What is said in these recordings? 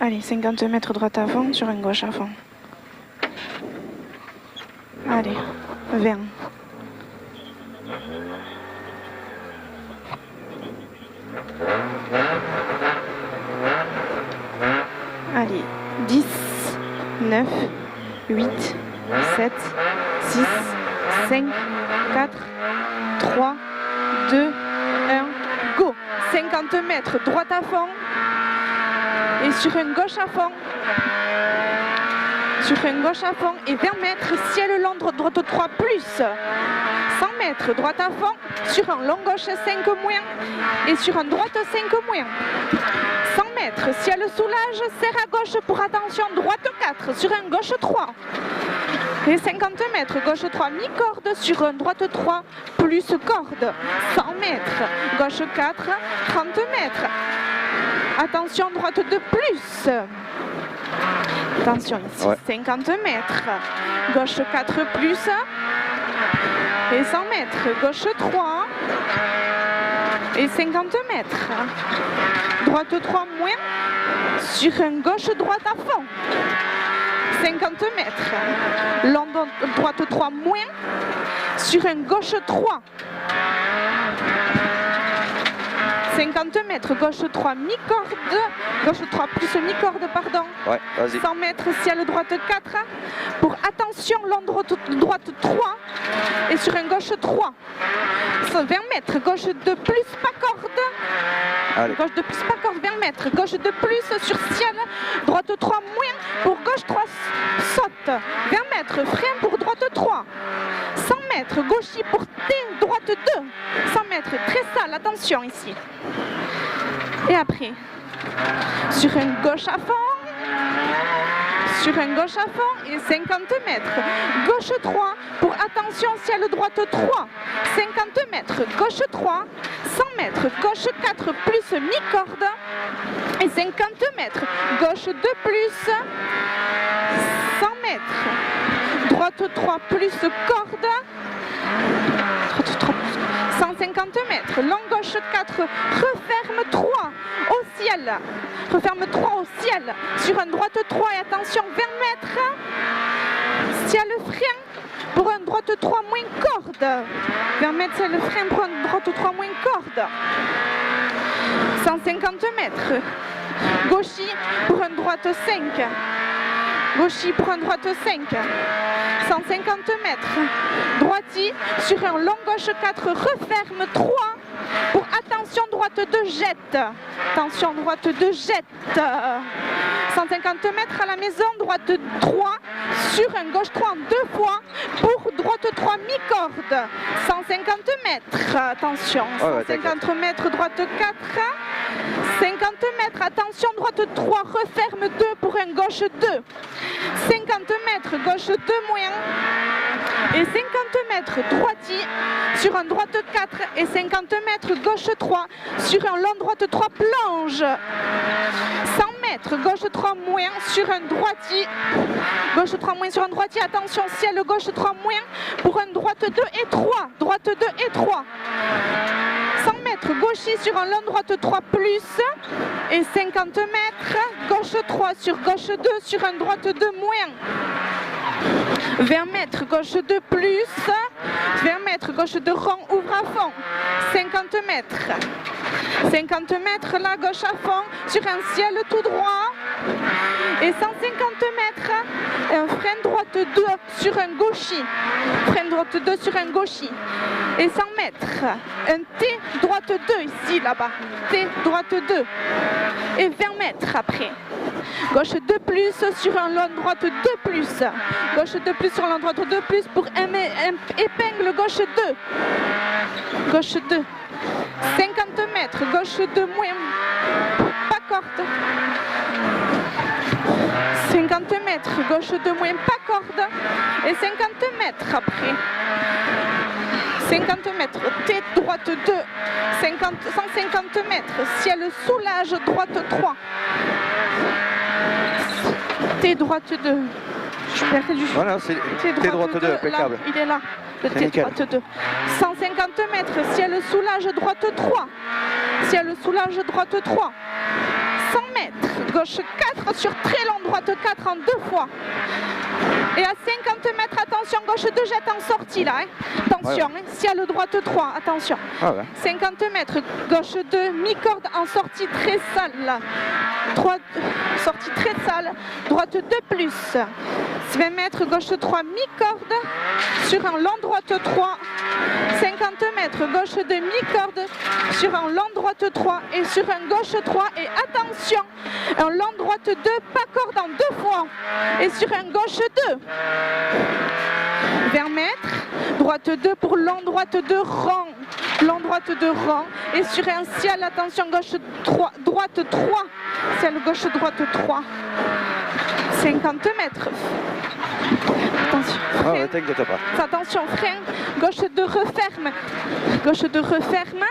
Allez, 50 mètres droite à fond sur un gauche à fond. Allez, 20. Allez, 10, 9, 8, 7, 6, 5, 4, 3, 2, 1, go. 50 mètres droite à fond et sur une gauche à fond. Sur une gauche à fond et 20 mètres, ciel long, droite 3 plus. 100 mètres, droite à fond, sur un long gauche 5 moins et sur un droite 5 moins. 100 mètres, ciel soulage, serre à gauche pour attention, droite 4, sur un gauche 3. Et 50 mètres, gauche 3, mi-corde, sur un droite 3, plus corde. 100 mètres, gauche 4, 30 mètres. Attention, droite 2 plus. Attention ici, ouais. 50 mètres, gauche 4 plus et 100 mètres, gauche 3 et 50 mètres, droite 3 moins, sur un gauche droite à fond, 50 mètres, long droite 3 moins, sur un gauche 3. 50 mètres, gauche 3, mi-corde, gauche 3 plus mi-corde, pardon. Ouais, vas-y. 100 mètres, ciel droite 4, pour attention, long droite 3, et sur un gauche 3. 20 mètres, gauche 2 plus, pas corde. Allez. Gauche 2 plus, pas corde, 20 mètres, gauche 2 plus, sur ciel, droite 3 moins, pour gauche 3, saute. 20 mètres, frein pour droite 3. 100 mètres, gauchis pour T, droite 2. 100 mètres, très sale, attention ici. Et après, sur une gauche à fond, sur un gauche à fond et 50 mètres. Gauche 3 pour attention, ciel droite 3. 50 mètres, gauche 3. 100 mètres, gauche 4 plus mi-corde. Et 50 mètres, gauche 2 plus. 100 mètres, droite 3 plus corde. Droite 3 plus. 150 mètres, long gauche 4, referme 3 au ciel. Referme 3 au ciel, sur un droite 3 et attention 20 mètres. Ciel frein pour un droite 3 moins corde. 20 mètres, ciel frein pour un droite 3 moins corde. 150 mètres, gauchis pour un droite 5. Gauchis pour un droite 5. 150 mètres, droiti sur un long gauche 4, referme 3 pour attention droite 2 jette. Attention droite 2 jette. 150 mètres à la maison, droite 3 sur un gauche 3 en 2 fois pour droite 3 mi-corde. 150 mètres, attention, 150 mètres, droite 4. 50 mètres, attention, droite 3, referme 2 pour un gauche 2. 50 mètres, gauche 2 moins. Et 50 mètres, droiti sur un droite 4. Et 50 mètres, gauche 3 sur un long droite 3, plonge. 100 mètres, gauche 3 moins sur un droiti. Gauche 3 moins sur un droiti, attention, ciel gauche 3 moins pour un droite 2 et 3. Droite 2 et 3. 100 mètres, gauchis sur un long droite 3 plus et 50 mètres, gauche 3 sur gauche 2 sur un droite 2 moins. 20 mètres, gauche 2 plus, 20 mètres, gauche 2 rond, ouvre à fond, 50 mètres. 50 mètres, là, gauche à fond, sur un ciel tout droit. Et 150 mètres, un frein droite 2 sur un gauchis. Frein droite 2 sur un gauchis. Et 100 mètres, un T droite 2 ici, là-bas. T droite 2. Et 20 mètres après. Gauche 2 plus sur un long droite 2 plus. Gauche 2 plus sur un long droite 2 plus pour épingle gauche 2. Gauche 2. 50 mètres, gauche 2 moins, pas corde. 50 mètres, gauche 2 moins, pas corde. Et 50 mètres après. 50 mètres, T droite 2. 150 mètres, ciel soulage, droite 3. T droite 2. Je suis perdu. Voilà, c'est T droite 2, impeccable. Là, il est là. Le T droite 2. 150 mètres, ciel soulage, droite 3. Ciel soulage, droite 3. 100 mètres, gauche 4 sur très long, droite 4 en 2 fois. Et à 50 mètres, attention, gauche 2 jette en sortie là. Hein. Attention, Ouais. ciel droite 3, attention. Ah ouais. 50 mètres, gauche 2, mi-corde en sortie très sale là. 3, sortie très sale, droite 2 plus. 20 mètres, gauche 3, mi-corde sur un long droite 3. 50 mètres, gauche 2, mi-corde sur un long droite 3 et sur un gauche 3. Et attention, un long droite 2, pas corde en 2 fois. Et sur un gauche 2. 20 mètres, droite 2 pour long droite 2 rond. Long droite 2 rond. Et sur un ciel, attention, gauche 3, droite 3. Ciel gauche droite 3. 50 mètres. Attention. Ah ouais, t'inquiète pas. Attention, frein. Gauche 2 referme. Gauche 2 referme.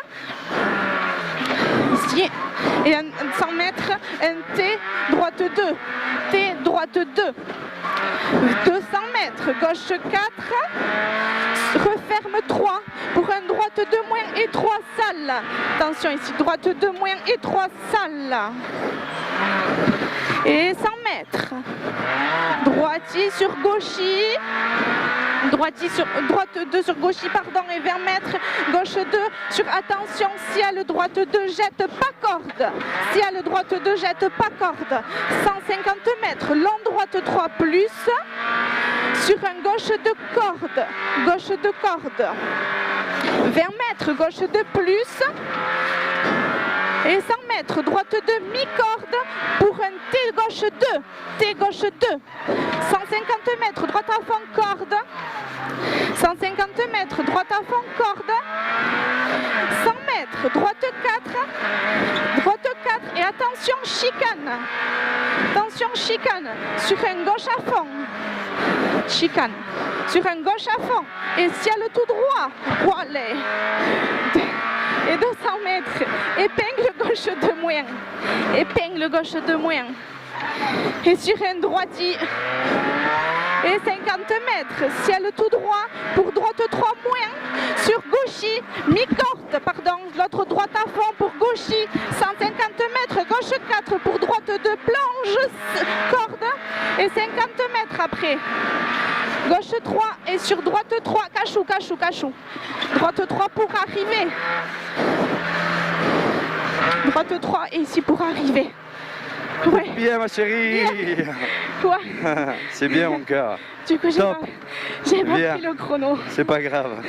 Ici. Et un 100 mètres, un T, droite 2. T, droite 2. 200 mètres, gauche 4. Referme 3 pour un droite 2 moins et 3 sales. Attention ici, droite 2 moins et 3 sales. Et 100 mètres. Droitier sur gauchis. Droitier sur, droite 2 sur gauchis, pardon, et 20 mètres. Gauche 2 sur, attention, ciel droite 2 jette pas corde. Ciel droite 2 jette pas corde. 150 mètres, long droite 3 plus. Sur un gauche 2 corde. Gauche 2 corde. 20 mètres, gauche 2 plus. Et 100 mètres, droite 2, mi-corde pour un T gauche 2. T gauche 2. 150 mètres, droite à fond, corde. 150 mètres, droite à fond, corde. 100 mètres, droite 4. Droite 4 et attention, chicane. Attention, chicane. Sur un gauche à fond. Chicane. Sur un gauche à fond. Et ciel tout droit. Voilà. Et 200 mètres, épingle gauche de moins, épingle gauche de moins, et sur un droitier, et 50 mètres, ciel tout droit, pour droite 3 moins, sur gauchis, mi-corde, pardon, l'autre droite à fond pour gauchis, 150 mètres, gauche 4 pour droite 2, plonge, corde, et 50 mètres après. Gauche 3 et sur droite 3, cachou, cachou, cachou. Droite 3 pour arriver. Droite 3 et ici pour arriver. Ouais. Bien ma chérie. Quoi? C'est bien mon cœur. Du coup j'ai pas pris le chrono. C'est pas grave.